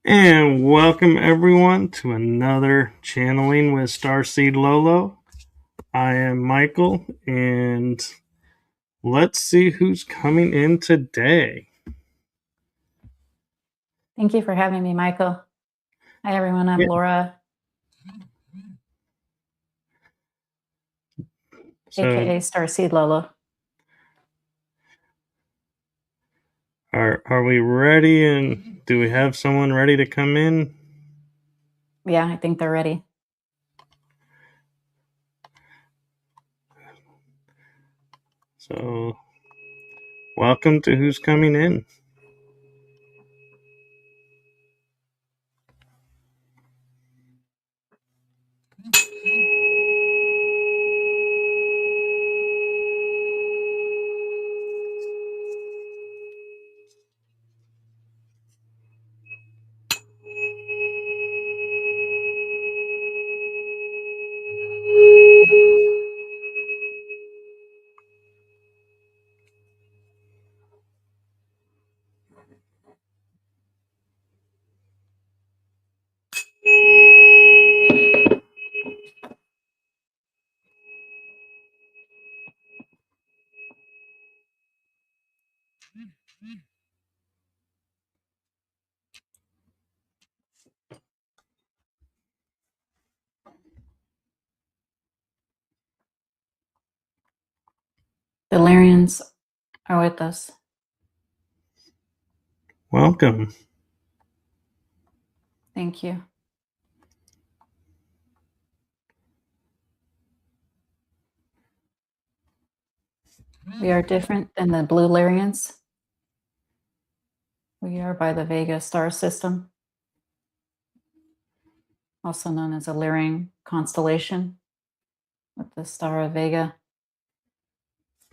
And welcome everyone to another channeling with Starseed Lø Lø. I am Michael, and let's see who's coming in today. Thank you for having me, Michael. Hi, everyone. I'm Laura, aka Starseed Lø Lø. Are we ready? And do we have someone ready to come in? Yeah, I think they're ready. So, welcome to who's coming in. The Lyrians are with us. Welcome. Thank you. We are different than the Blue Lyrians. We are by the Vega star system, also known as a Lyrian constellation with the star of Vega.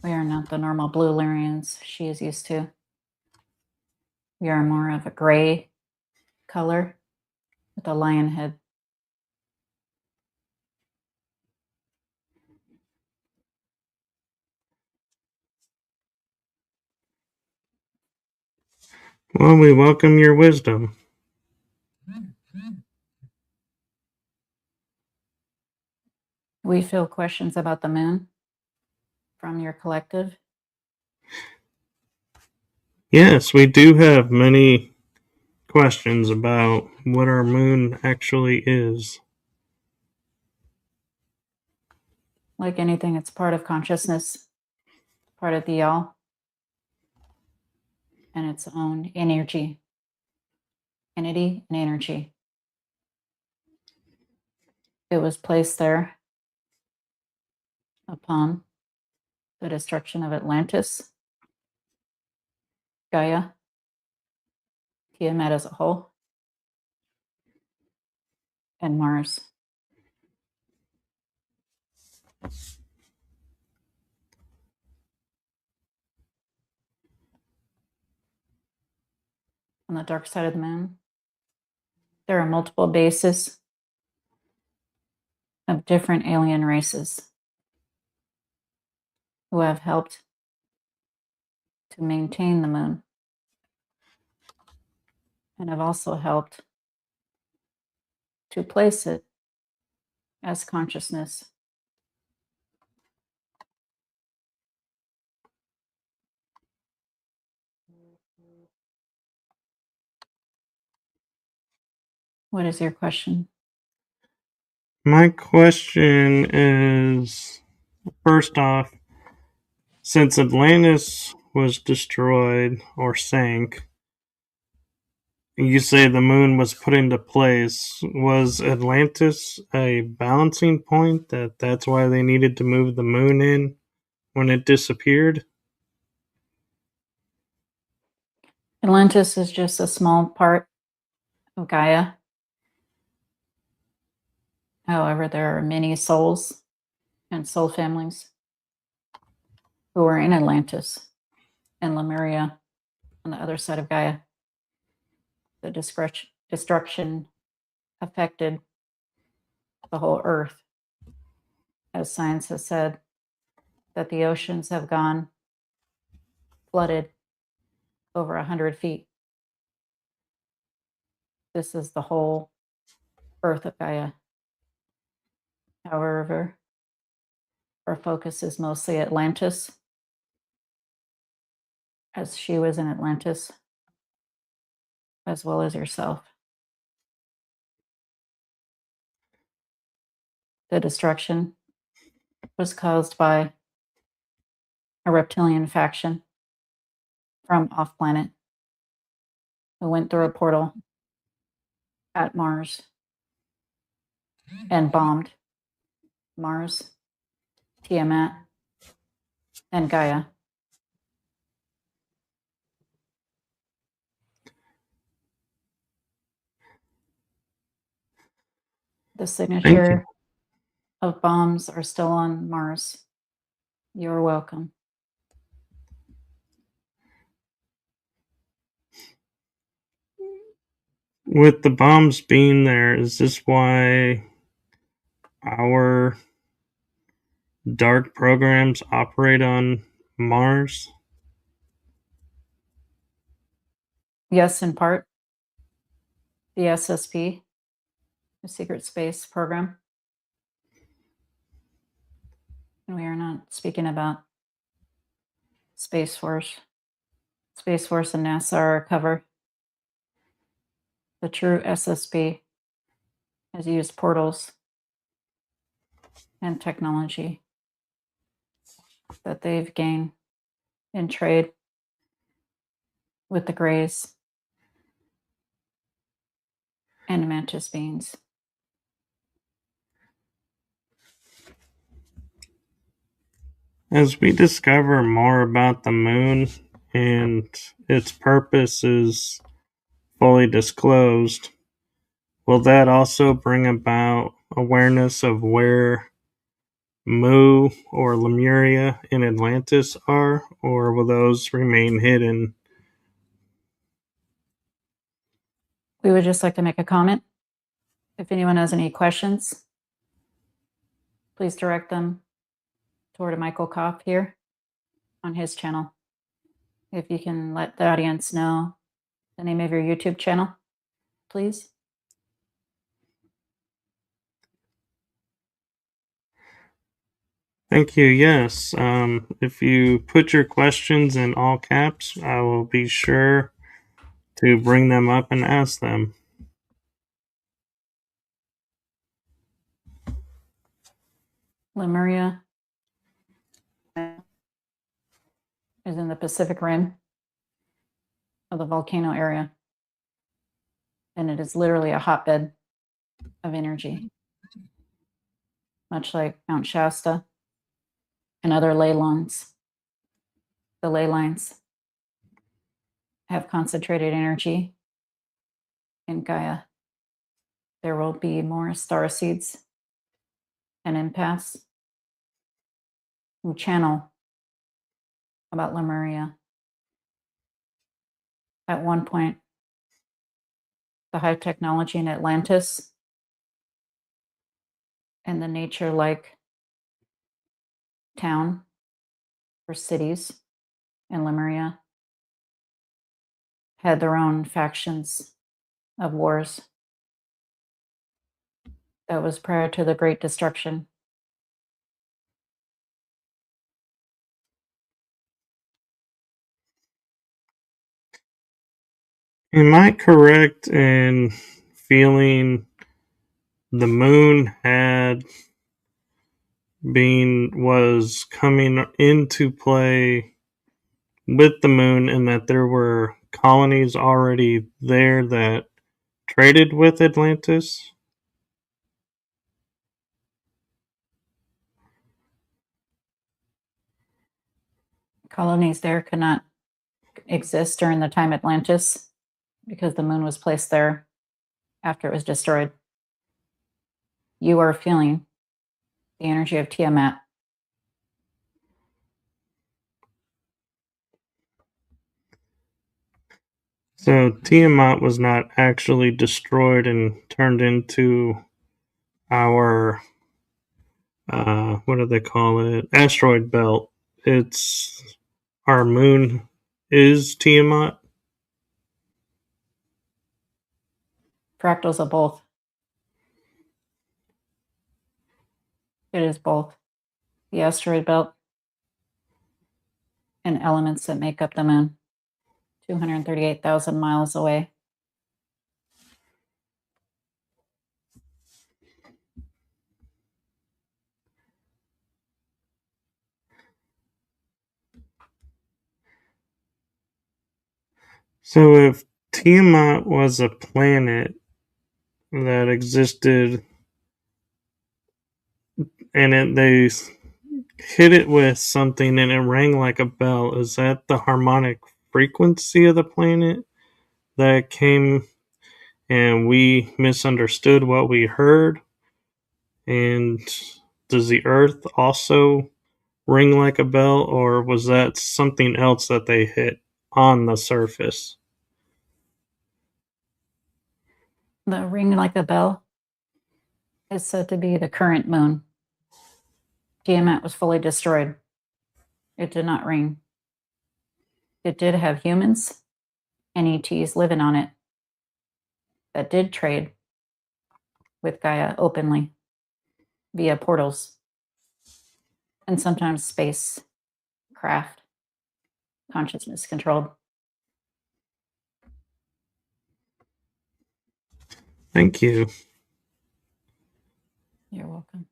We are not the normal blue Lyrians she is used to. We are more of a gray color with a lion head. Well, we welcome your wisdom. We feel questions about the moon from your collective. Yes, we do have many questions about what our moon actually is. Like anything, it's part of consciousness, part of the all, and its own entity and energy. It was placed there upon the destruction of Atlantis, Gaia, Tiamat as a whole, and Mars. On the dark side of the moon, there are multiple bases of different alien races who have helped to maintain the moon and have also helped to place it as consciousness. What is your question? My question is, first off, since Atlantis was destroyed or sank, you say the moon was put into place. Was Atlantis a balancing point that's why they needed to move the moon in when it disappeared? Atlantis is just a small part of Gaia. However, there are many souls and soul families who are in Atlantis and Lemuria on the other side of Gaia. The destruction affected the whole earth. As science has said, that the oceans have gone flooded over 100 feet. This is the whole Earth of Gaia. However, our focus is mostly Atlantis, as she was in Atlantis, as well as yourself. The destruction was caused by a reptilian faction from off-planet who went through a portal at Mars and bombed Mars, Tiamat, and Gaia. The signature of bombs are still on Mars. You're welcome. With the bombs being there, is this why our dark programs operate on Mars? Yes, in part. The SSP, the Secret Space Program. And we are not speaking about Space Force. Space Force and NASA are cover. The true SSP has used portals and technology that they've gained in trade with the Greys and Mantis beings. As we discover more about the moon and its purpose is fully disclosed, will that also bring about awareness of where Mu or Lemuria and Atlantis are, or will those remain hidden? We would just like to make a comment. If anyone has any questions, please direct them toward Michael Kopf here on his channel. If you can let the audience know the name of your YouTube channel, please. Thank you. Yes. If you put your questions in all caps, I will be sure to bring them up and ask them. Lemuria is in the Pacific Rim of the volcano area, and it is literally a hotbed of energy, much like Mount Shasta and other ley lines. The ley lines have concentrated energy in Gaia. There will be more starseeds and empaths who channel about Lemuria. At one point, the high technology in Atlantis and the nature-like town or cities in Lemuria had their own factions of wars. That was prior to the Great Destruction. Am I correct in feeling the moon was coming into play with the moon, and that there were colonies already there that traded with Atlantis? Colonies there could not exist during the time Atlantis because the moon was placed there after it was destroyed. You are feeling the energy of Tiamat. So Tiamat was not actually destroyed and turned into our, what do they call it? Asteroid belt. It's our moon is Tiamat. Fractals of both. It is both the asteroid belt and elements that make up the moon, 238,000 miles away. So if Tiamat was a planet that existed and they hit it with something and it rang like a bell, is that the harmonic frequency of the planet that came and we misunderstood what we heard? And does the Earth also ring like a bell, or was that something else that they hit on the surface? The ring like a bell is said to be the current moon. Tiamat was fully destroyed. It did not ring. It did have humans and ETs living on it that did trade with Gaia openly via portals and sometimes space craft, consciousness controlled. Thank you. You're welcome.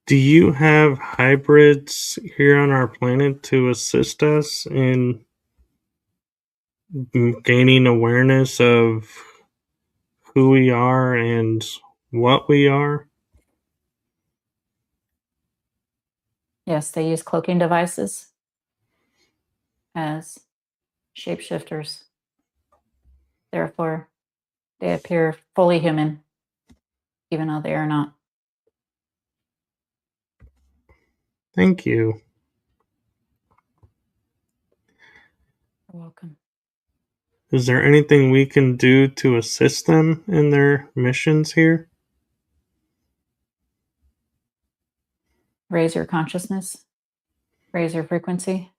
Do you have hybrids here on our planet to assist us in gaining awareness of who we are and what we are? Yes, they use cloaking devices as shapeshifters. Therefore, they appear fully human, even though they are not. Thank you. You're welcome. Is there anything we can do to assist them in their missions here? Raise your consciousness, raise your frequency.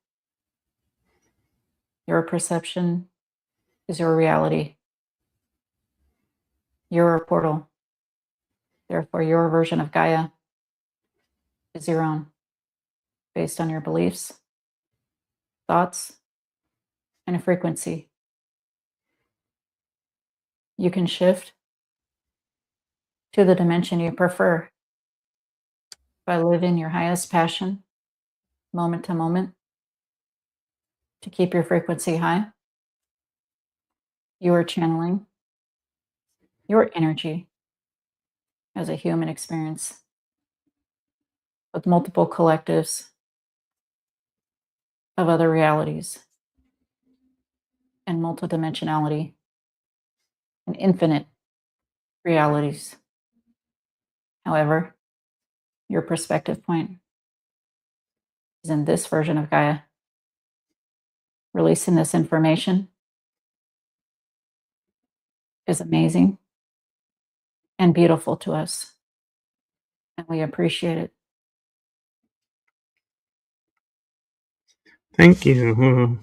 Your perception is your reality. You're a portal. Therefore, your version of Gaia is your own, based on your beliefs, thoughts, and a frequency. You can shift to the dimension you prefer by living your highest passion, moment to moment, to keep your frequency high. You are channeling your energy as a human experience with multiple collectives of other realities and multidimensionality and infinite realities. However, your perspective point is in this version of Gaia. Releasing this information is amazing and beautiful to us, and we appreciate it. Thank you.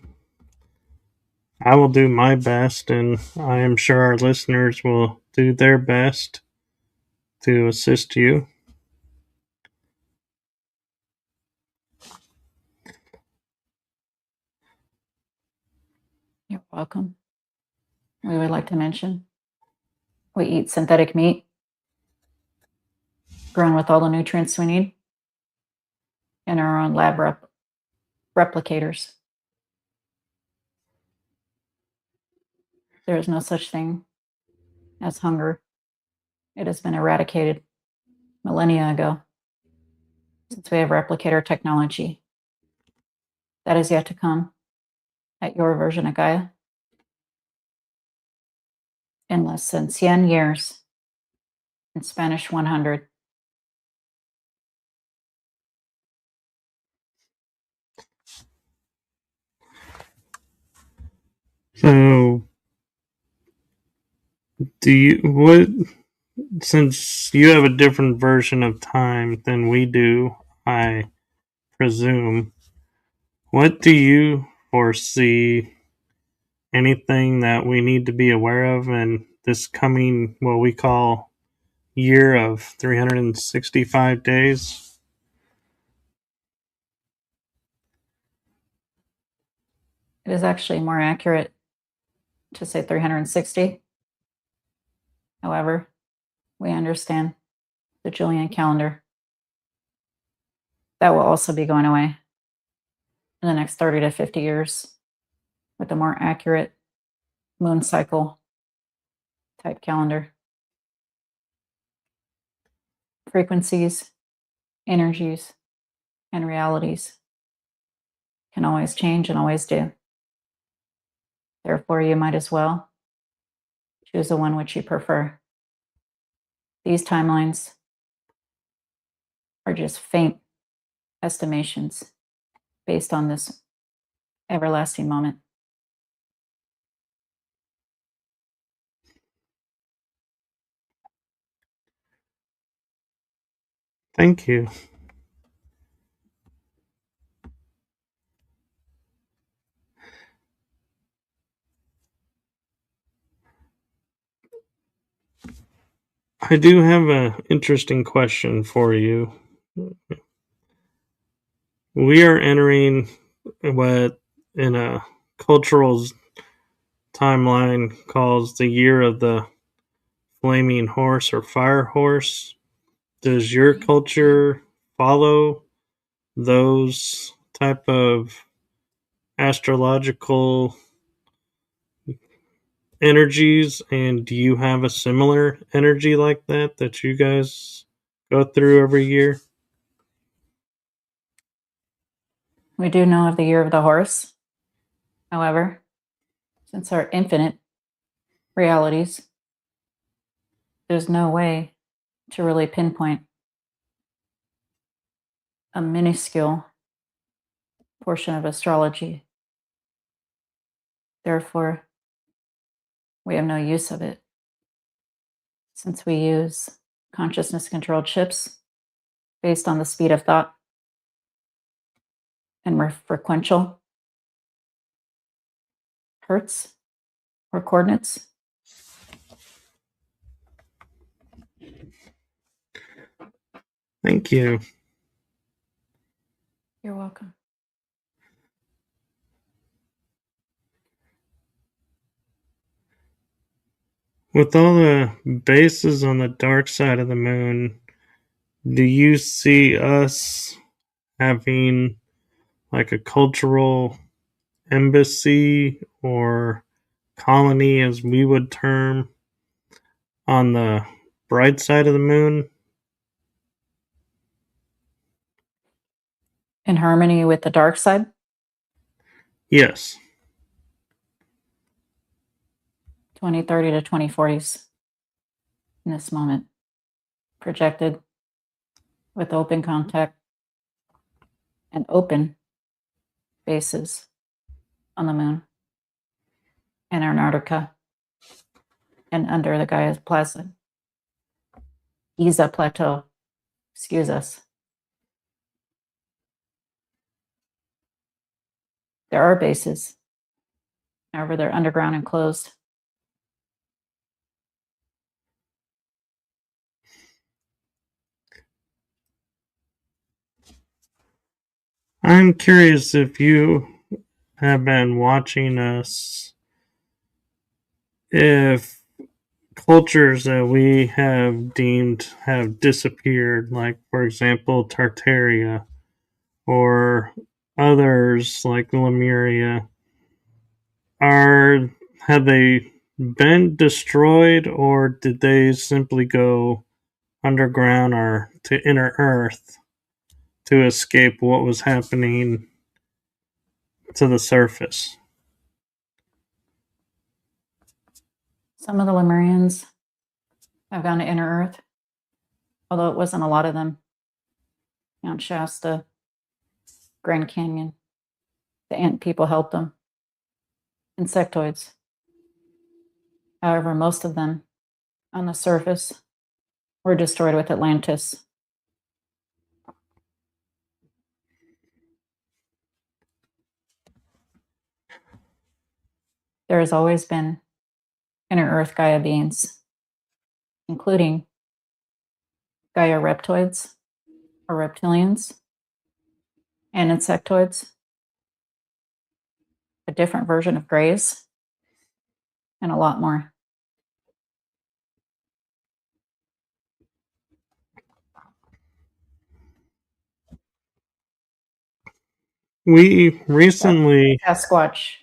I will do my best, and I am sure our listeners will do their best to assist you. You're welcome. We would like to mention we eat synthetic meat grown with all the nutrients we need and our own lab replicators. There is no such thing as hunger. It has been eradicated millennia ago, since we have replicator technology. That is yet to come at your version of Gaia in less than 100 years, in Spanish 100. So, since you have a different version of time than we do, I presume, What do you foresee? Anything that we need to be aware of in this coming, what we call year of 365 days? It is actually more accurate to say 360. However, we understand the Julian calendar. That will also be going away in the next 30 to 50 years with a more accurate moon cycle type calendar. Frequencies, energies, and realities can always change and always do. Therefore, you might as well choose the one which you prefer. These timelines are just faint estimations based on this everlasting moment. Thank you. I do have an interesting question for you. We are entering what in a cultural timeline calls the year of the flaming horse or fire horse. Does your culture follow those type of astrological energies, and do you have a similar energy like that you guys go through every year? We do know of the year of the horse. However, since our infinite realities, there's no way to really pinpoint a minuscule portion of astrology. Therefore, we have no use of it. Since we use consciousness-controlled chips based on the speed of thought, and we're frequential hertz or coordinates. Thank you. You're welcome. With all the bases on the dark side of the moon, do you see us having like a cultural embassy or colony, as we would term, on the bright side of the moon? In harmony with the dark side? Yes. 2030 to 2040s in this moment, projected with open contact and open bases on the moon and Antarctica and under the Gaia Plaza. Giza Plateau, excuse us. There are bases, however, they're underground and closed. I'm curious if you have been watching us, if cultures that we have deemed have disappeared, like, for example, Tartaria, or others like Lemuria, have they been destroyed, or did they simply go underground or to inner Earth to escape what was happening to the surface? Some of the Lemurians have gone to inner Earth, although it wasn't a lot of them. Mount Shasta, Grand Canyon, the ant people helped them. Insectoids. However, most of them on the surface were destroyed with Atlantis. there has always been inner Earth Gaia beings, including Gaia reptoids or reptilians and insectoids, a different version of grays, and a lot more. We recently... Sasquatch.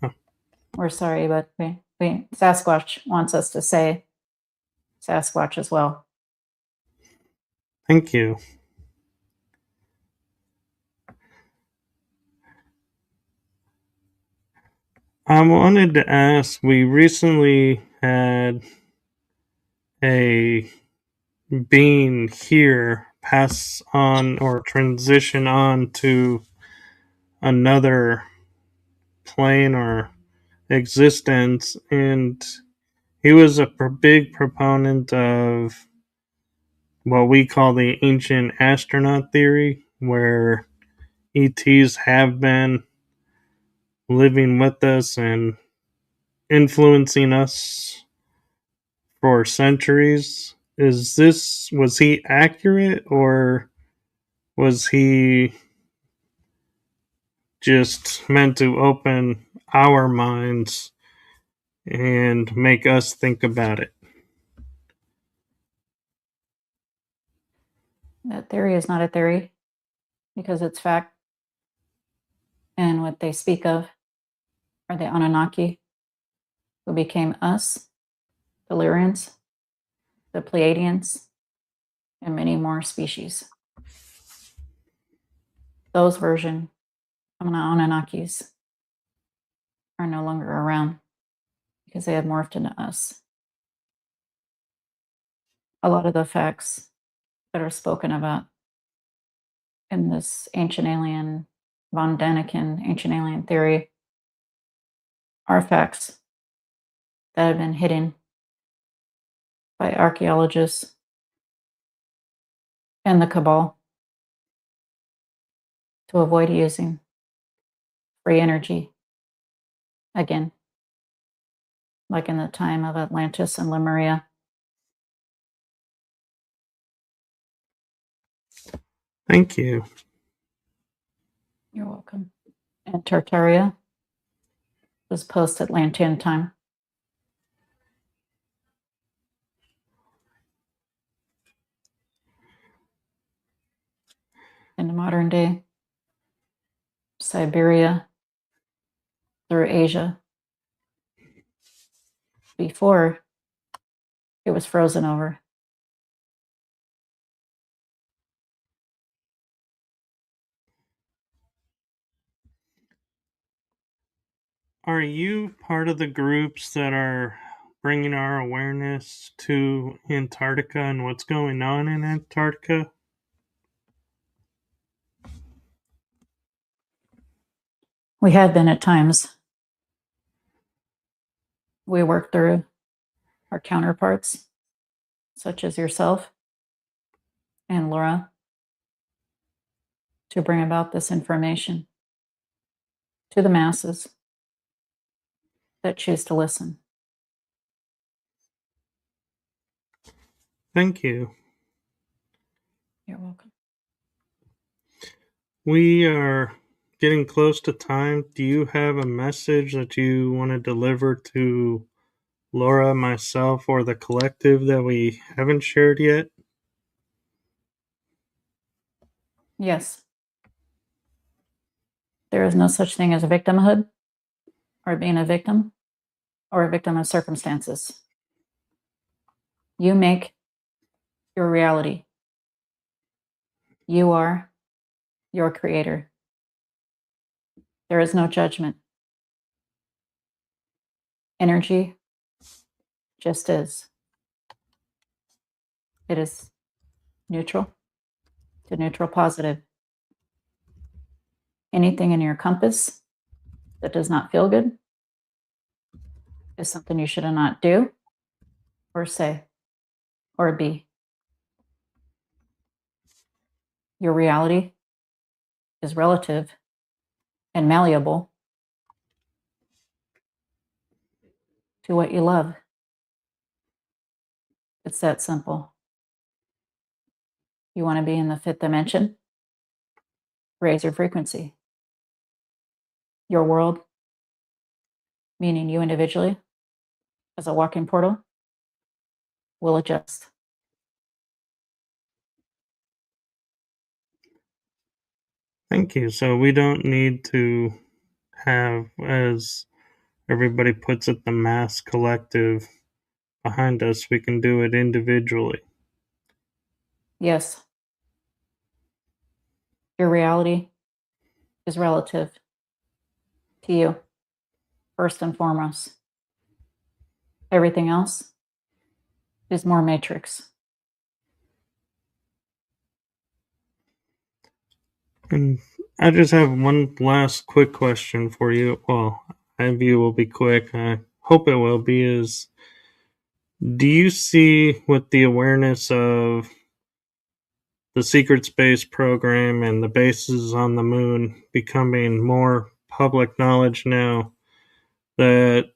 Oh. We're sorry, but Sasquatch wants us to say Sasquatch as well. Thank you. I wanted to ask, we recently had a being here pass on or transition on to another plane or existence, and he was a big proponent of what we call the ancient astronaut theory, where ETs have been living with us and influencing us for centuries. Was he accurate, or was he just meant to open our minds and make us think about it? That theory is not a theory because it's fact. And what they speak of are the Anunnaki, who became us, the Lyrians, the Pleiadians, and many more species. Those version of Anunnakis are no longer around because they have morphed into us. A lot of the facts that are spoken about in this ancient alien, von Däniken ancient alien theory are facts that have been hidden by archaeologists and the cabal to avoid using free energy again, like in the time of Atlantis and Lemuria. Thank you. You're welcome. And Tartaria was post-Atlantean time. In the modern day, Siberia through Asia, before it was frozen over. Are you part of the groups that are bringing our awareness to Antarctica and what's going on in Antarctica? We have been at times. We work through our counterparts, such as yourself and Laura, to bring about this information to the masses that choose to listen. Thank you. You're welcome. We are getting close to time. Do you have a message that you want to deliver to Laura, myself, or the collective that we haven't shared yet? Yes. There is no such thing as a victimhood or being a victim or a victim of circumstances. You make your reality. You are your creator. There is no judgment. Energy just is. It is neutral to neutral positive. Anything in your compass that does not feel good is something you should not do or say or be. Your reality is relative and malleable. to what you love. It's that simple. You want to be in the fifth dimension? Raise your frequency. Your world, meaning you individually, as a walk-in portal, will adjust. Thank you. So we don't need to have, as everybody puts it, the mass collective behind us. We can do it individually. Yes. Your reality is relative to you, first and foremost. Everything else is more matrix. And I just have one last quick question for you. Well, I view will be quick. I hope it will be. Is, do you see with the awareness of the secret space program and the bases on the moon becoming more public knowledge now, that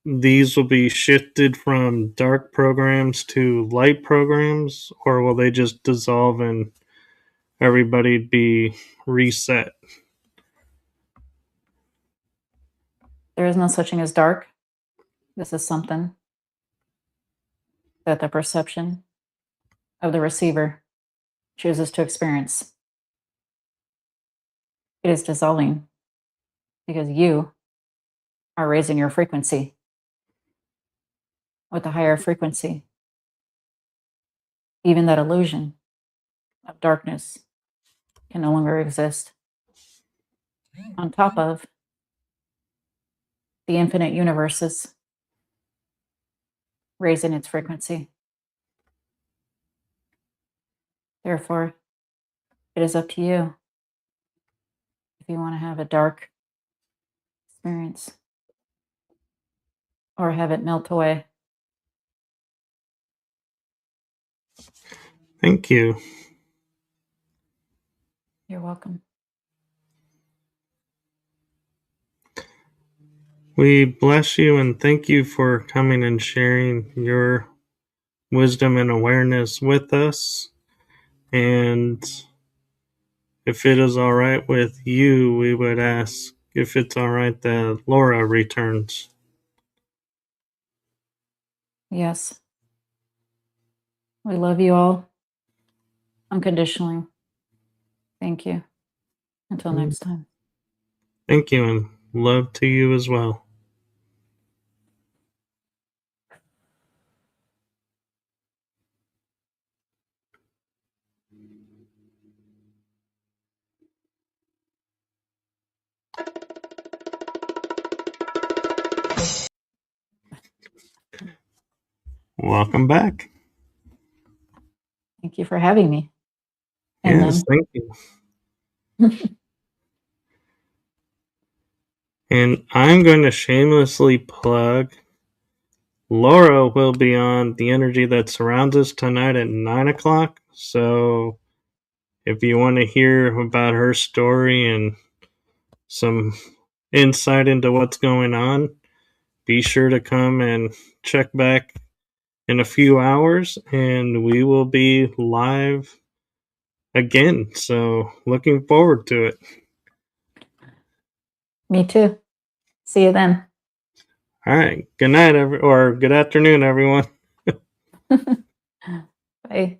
these will be shifted from dark programs to light programs, or will they just dissolve and everybody be reset? There is no such thing as dark. This is something that the perception of the receiver chooses to experience. It is dissolving because you are raising your frequency with a higher frequency. Even that illusion of darkness can no longer exist. On top of the infinite universes raising its frequency. Therefore, it is up to you if you want to have a dark experience or have it melt away. Thank you. You're welcome. We bless you and thank you for coming and sharing your wisdom and awareness with us. And if it is all right with you, we would ask if it's all right that Laura returns. Yes. We love you all unconditionally. Thank you. Until next time. Thank you, and love to you as well. Welcome back. Thank you for having me. And yes, thank you. And I'm going to shamelessly plug Laura will be on The Energy That Surrounds Us tonight at 9 o'clock. So if you want to hear about her story and some insight into what's going on, be sure to come and check back in a few hours and we will be live again. So looking forward to it. Me too. See you then. All right. Good night, or good afternoon, everyone. Bye.